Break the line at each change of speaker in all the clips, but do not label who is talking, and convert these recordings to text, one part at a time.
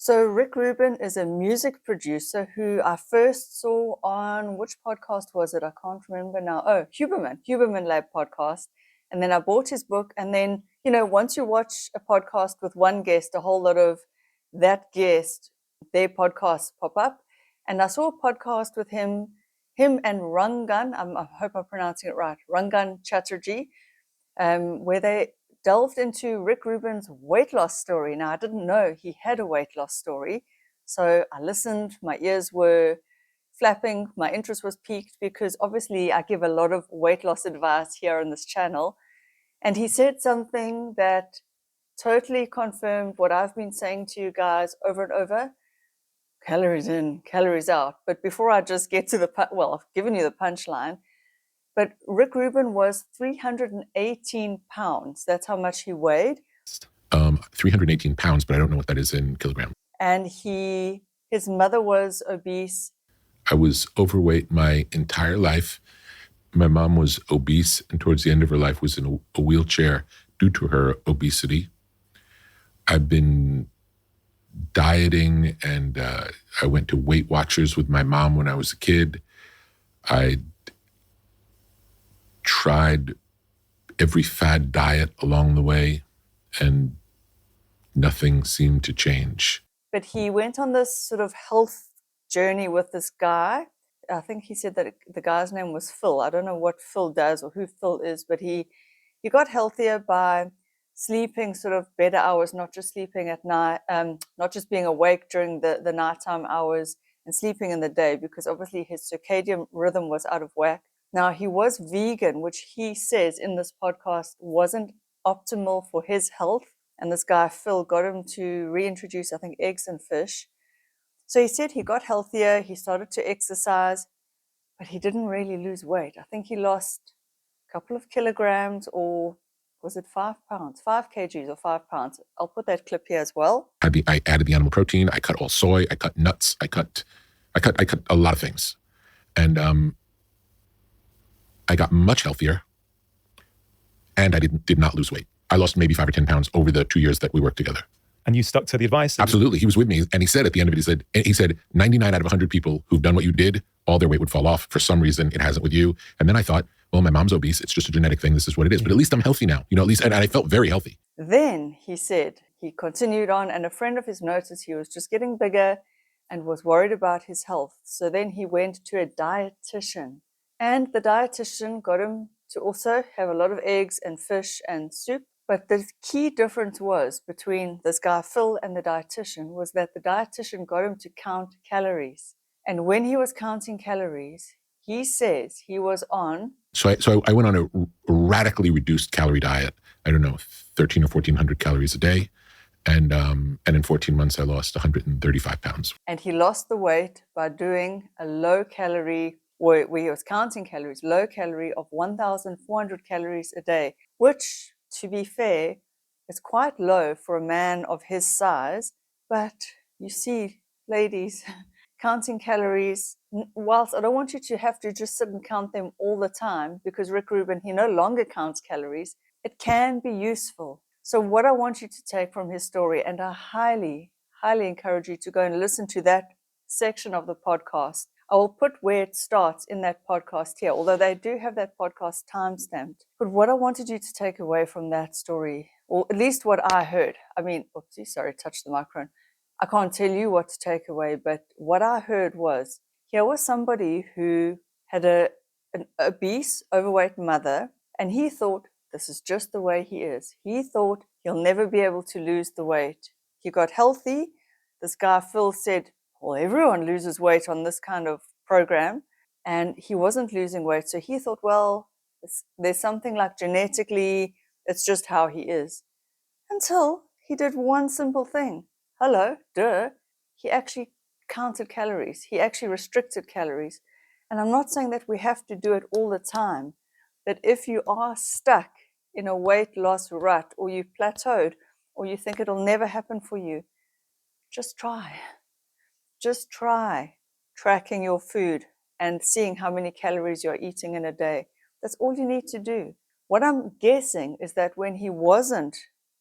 So Rick Rubin is a music producer who I first saw on, which podcast was it? I can't remember now. Oh, Huberman Lab podcast. And then I bought his book. And then, once you watch a podcast with one guest, a whole lot of that guest, their podcasts pop up. And I saw a podcast with him and Rangan, I hope I'm pronouncing it right, Rangan Chatterjee, where they delved into Rick Rubin's weight loss story. Now, I didn't know he had a weight loss story. So I listened, my ears were flapping, my interest was piqued because obviously I give a lot of weight loss advice here on this channel. And he said something that totally confirmed what I've been saying to you guys over and over. Calories in, calories out. But before I just get to I've given you the punchline. But Rick Rubin was 318 pounds. That's how much he weighed.
318 pounds, but I don't know what that is in kilograms.
And his mother was obese.
I was overweight my entire life. My mom was obese, and towards the end of her life was in a wheelchair due to her obesity. I've been dieting, and I went to Weight Watchers with my mom when I was a kid. I tried every fad diet along the way, and nothing seemed to change.
But he went on this sort of health journey with this guy. I think he said that the guy's name was Phil. I don't know what Phil does or who Phil is, but he got healthier by sleeping sort of better hours, not just sleeping at night, not just being awake during the nighttime hours and sleeping in the day, because obviously his circadian rhythm was out of whack. Now, he was vegan, which he says in this podcast wasn't optimal for his health. And this guy, Phil, got him to reintroduce, I think, eggs and fish. So he said he got healthier, he started to exercise, but he didn't really lose weight. I think he lost a couple of kilograms, or was it 5 pounds? 5 kgs or 5 pounds. I'll put that clip here as well.
I added the animal protein. I cut all soy. I cut nuts. I cut a lot of things. And I got much healthier, and I did not lose weight. I lost maybe 5 or 10 pounds over the 2 years that we worked together.
And you stuck to the advice?
Absolutely. He was with me, and he said at the end of it, he said 99 out of 100 people who've done what you did, all their weight would fall off. For some reason, it hasn't with you. And then I thought, well, my mom's obese. It's just a genetic thing. This is what it is. But at least I'm healthy now. At least, and I felt very healthy.
Then he said, he continued on, and a friend of his noticed he was just getting bigger and was worried about his health. So then he went to a dietitian, and the dietitian got him to also have a lot of eggs and fish and soup. But the key difference was between this guy, Phil, and the dietitian was that the dietitian got him to count calories. And when he was counting calories, he says he was on...
So I went on a radically reduced calorie diet. I don't know, 1,300 or 1,400 calories a day. And in 14 months, I lost 135 pounds.
And he lost the weight by doing a low calorie, where he was counting calories, low calorie of 1,400 calories a day, which, to be fair, is quite low for a man of his size. But you see, ladies, counting calories, whilst I don't want you to have to just sit and count them all the time, because Rick Rubin, he no longer counts calories, it can be useful. So what I want you to take from his story, and I highly, highly encourage you to go and listen to that section of the podcast. I will put where it starts in that podcast here, although they do have that podcast timestamped. But what I wanted you to take away from that story, or at least what I heard, touched the microphone. I can't tell you what to take away, but what I heard was, here was somebody who had an obese, overweight mother, and he thought, this is just the way he is. He thought he'll never be able to lose the weight. He got healthy. This guy, Phil, said, well, everyone loses weight on this kind of program, and he wasn't losing weight. So he thought, well, there's something like genetically, it's just how he is. Until he did one simple thing. He actually counted calories. He actually restricted calories. And I'm not saying that we have to do it all the time, but if you are stuck in a weight loss rut, or you've plateaued, or you think it'll never happen for you, just try. Just try tracking your food and seeing how many calories you're eating in a day. That's all you need to do. What I'm guessing is that when he wasn't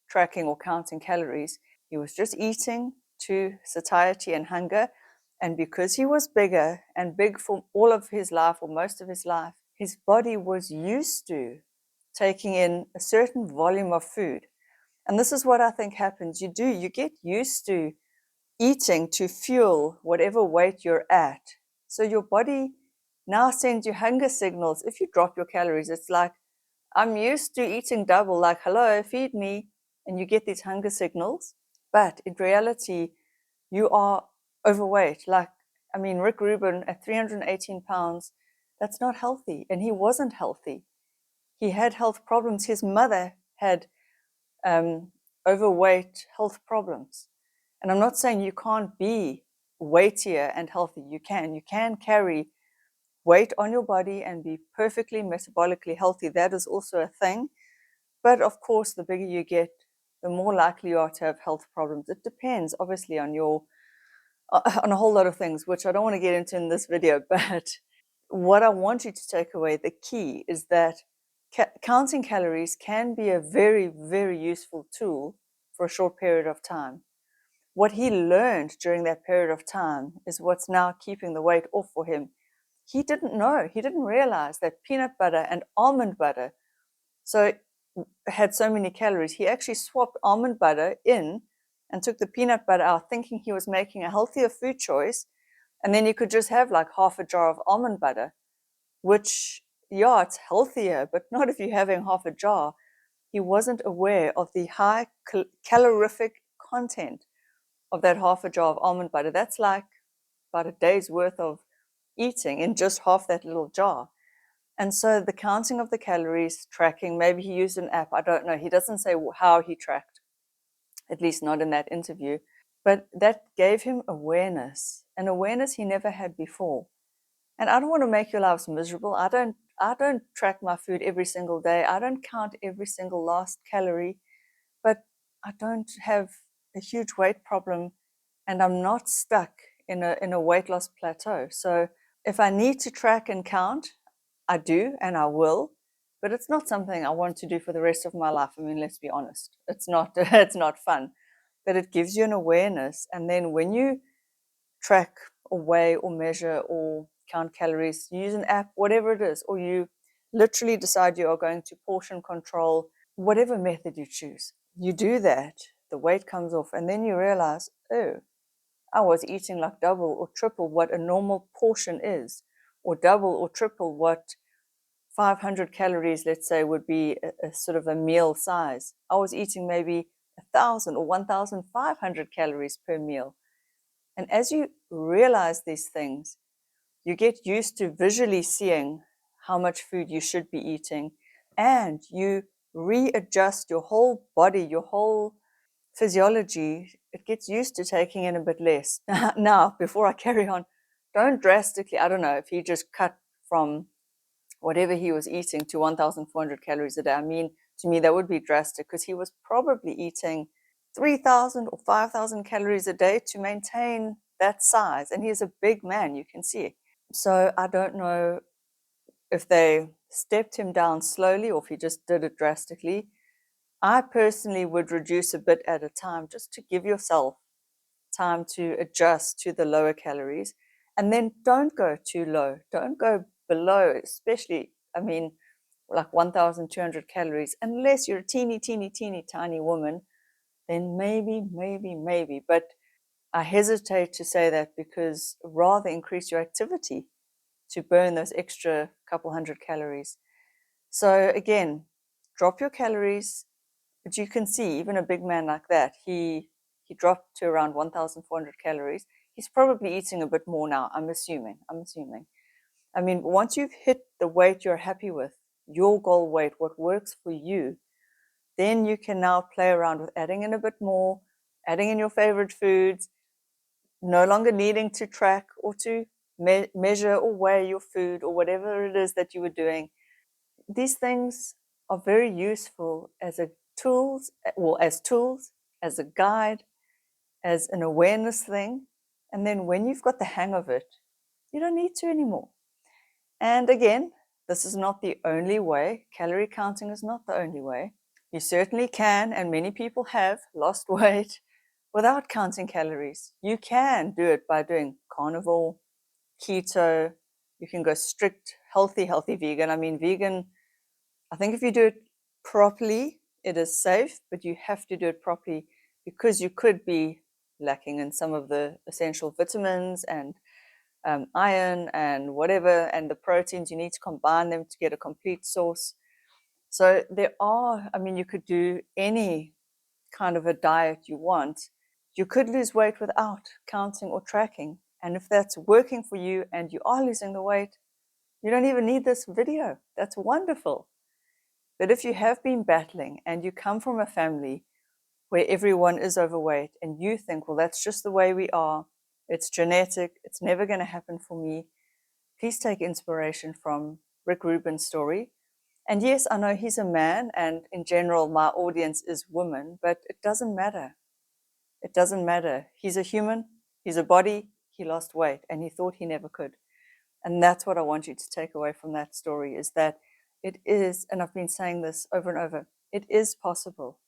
tracking or counting calories, he was just eating to satiety and hunger. And because he was bigger and big for all of his life or most of his life, his body was used to taking in a certain volume of food. And this is what I think happens. You get used to eating to fuel whatever weight you're at. So your body now sends you hunger signals. If you drop your calories, it's like, I'm used to eating double, like, hello, feed me. And you get these hunger signals. But in reality, you are overweight. Like, I mean, Rick Rubin at 318 pounds, that's not healthy. And he wasn't healthy. He had health problems. His mother had overweight health problems. And I'm not saying you can't be weightier and healthy. You can carry weight on your body and be perfectly metabolically healthy. That is also a thing. But of course, the bigger you get, the more likely you are to have health problems. It depends, obviously, on a whole lot of things, which I don't want to get into in this video. But what I want you to take away, the key is that counting calories can be a very, very useful tool for a short period of time. What he learned during that period of time is what's now keeping the weight off for him. He didn't know, he didn't realize that peanut butter and almond butter had so many calories. He actually swapped almond butter in and took the peanut butter out, thinking he was making a healthier food choice. And then you could just have like half a jar of almond butter, which, yeah, it's healthier, but not if you're having half a jar. He wasn't aware of the high calorific content of that half a jar of almond butter. That's like about a day's worth of eating in just half that little jar. And so the counting of the calories, tracking, maybe he used an app, I don't know. He doesn't say how he tracked, at least not in that interview. But that gave him awareness, an awareness he never had before. And I don't want to make your lives miserable. I don't track my food every single day. I don't count every single last calorie, but I don't have a huge weight problem, and I'm not stuck in a weight loss plateau. So if I need to track and count, I do and I will, but it's not something I want to do for the rest of my life. I mean, let's be honest. It's not it's not fun. But it gives you an awareness, and then when you track or weigh or measure or count calories, use an app, whatever it is, or you literally decide you are going to portion control, whatever method you choose, you do that, the weight comes off, and then you realize, oh, I was eating like double or triple what a normal portion is, or double or triple what 500 calories, let's say, would be a sort of a meal size. I was eating maybe 1,000 or 1,500 calories per meal. And as you realize these things, you get used to visually seeing how much food you should be eating, and you readjust your whole body, your whole physiology. It gets used to taking in a bit less. Now, before I carry on, don't drastically, I don't know, if he just cut from whatever he was eating to 1,400 calories a day. I mean, to me, that would be drastic, because he was probably eating 3,000 or 5,000 calories a day to maintain that size. And he's a big man, you can see. So I don't know if they stepped him down slowly or if he just did it drastically. I personally would reduce a bit at a time, just to give yourself time to adjust to the lower calories. And then don't go too low. Don't go below, especially, I mean, like 1,200 calories, unless you're a teeny, teeny, teeny, tiny woman, then maybe. But I hesitate to say that, because rather increase your activity to burn those extra couple hundred calories. So again, drop your calories. But you can see, even a big man like that, he dropped to around 1,400 calories. He's probably eating a bit more now, I'm assuming. I mean, once you've hit the weight you're happy with, your goal weight, what works for you, then you can now play around with adding in a bit more, adding in your favorite foods, no longer needing to track or to measure or weigh your food or whatever it is that you were doing. These things are very useful as tools, as a guide, as an awareness thing. And then when you've got the hang of it, you don't need to anymore. And again, this is not the only way. Calorie counting is not the only way. You certainly can, and many people have lost weight without counting calories. You can do it by doing carnivore, keto. You can go strict, healthy vegan. I mean, vegan, I think if you do it properly, it is safe, but you have to do it properly because you could be lacking in some of the essential vitamins and iron and whatever, and the proteins. You need to combine them to get a complete source. So there are, I mean, you could do any kind of a diet you want. You could lose weight without counting or tracking. And if that's working for you and you are losing the weight, you don't even need this video. That's wonderful. But if you have been battling and you come from a family where everyone is overweight and you think, well, that's just the way we are, it's genetic, it's never going to happen for me, please take inspiration from Rick Rubin's story. And yes, I know he's a man, and in general, my audience is women, but it doesn't matter. It doesn't matter. He's a human, he's a body, he lost weight, and he thought he never could. And that's what I want you to take away from that story, is that it is, and I've been saying this over and over, it is possible.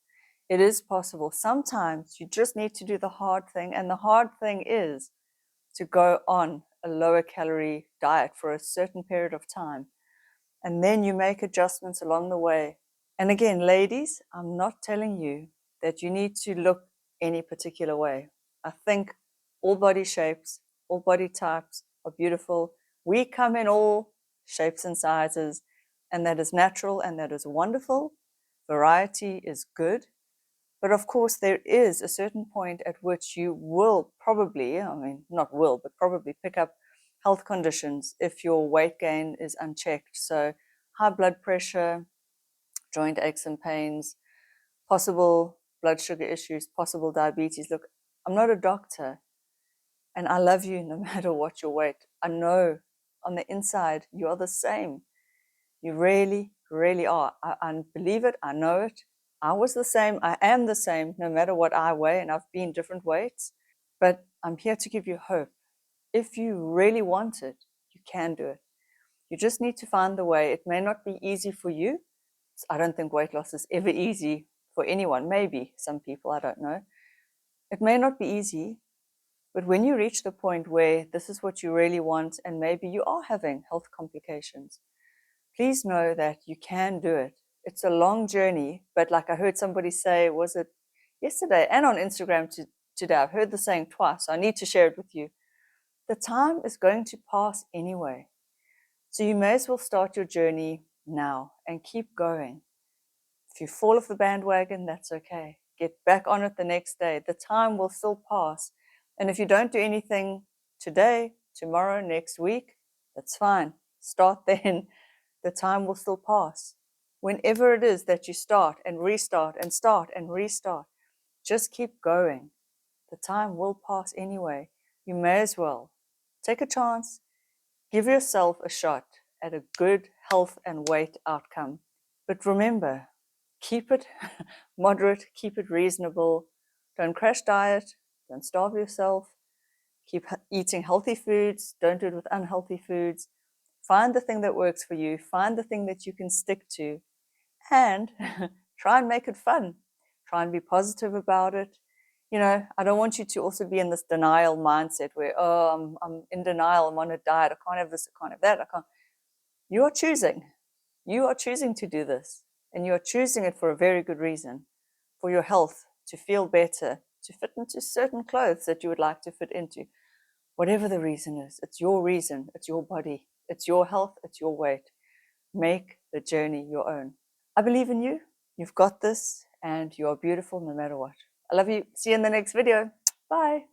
It is possible. Sometimes you just need to do the hard thing, and the hard thing is to go on a lower calorie diet for a certain period of time. And then you make adjustments along the way. And again, ladies, I'm not telling you that you need to look any particular way. I think all body shapes, all body types are beautiful. We come in all shapes and sizes, and that is natural and that is wonderful. Variety is good. But of course, there is a certain point at which you will probably, I mean, not will, but probably pick up health conditions if your weight gain is unchecked. So high blood pressure, joint aches and pains, possible blood sugar issues, possible diabetes. Look, I'm not a doctor, and I love you no matter what your weight. I know on the inside you are the same. You really, really are. I believe it. I know it. I was the same. I am the same no matter what I weigh, and I've been different weights. But I'm here to give you hope. If you really want it, you can do it. You just need to find the way. It may not be easy for you. I don't think weight loss is ever easy for anyone. Maybe some people, I don't know. It may not be easy, but when you reach the point where this is what you really want, and maybe you are having health complications, please know that you can do it. It's a long journey, but like I heard somebody say, was it yesterday and on Instagram today? I've heard the saying twice, so I need to share it with you. The time is going to pass anyway. So you may as well start your journey now and keep going. If you fall off the bandwagon, that's okay. Get back on it the next day. The time will still pass. And if you don't do anything today, tomorrow, next week, that's fine. Start then. The time will still pass. Whenever it is that you start and restart and start and restart, just keep going. The time will pass anyway. You may as well take a chance, give yourself a shot at a good health and weight outcome. But remember, keep it moderate, keep it reasonable. Don't crash diet, don't starve yourself. Keep eating healthy foods, don't do it with unhealthy foods. Find the thing that works for you, find the thing that you can stick to, and try and make it fun. Try and be positive about it. You know, I don't want you to also be in this denial mindset where, oh, I'm in denial, I'm on a diet, I can't have this, I can't have that, I can't. You are choosing. You are choosing to do this, and you are choosing it for a very good reason, for your health, to feel better, to fit into certain clothes that you would like to fit into. Whatever the reason is, it's your reason, it's your body, it's your health, it's your weight. Make the journey your own. I believe in you. You've got this, and you are beautiful no matter what. I love you. See you in the next video. Bye.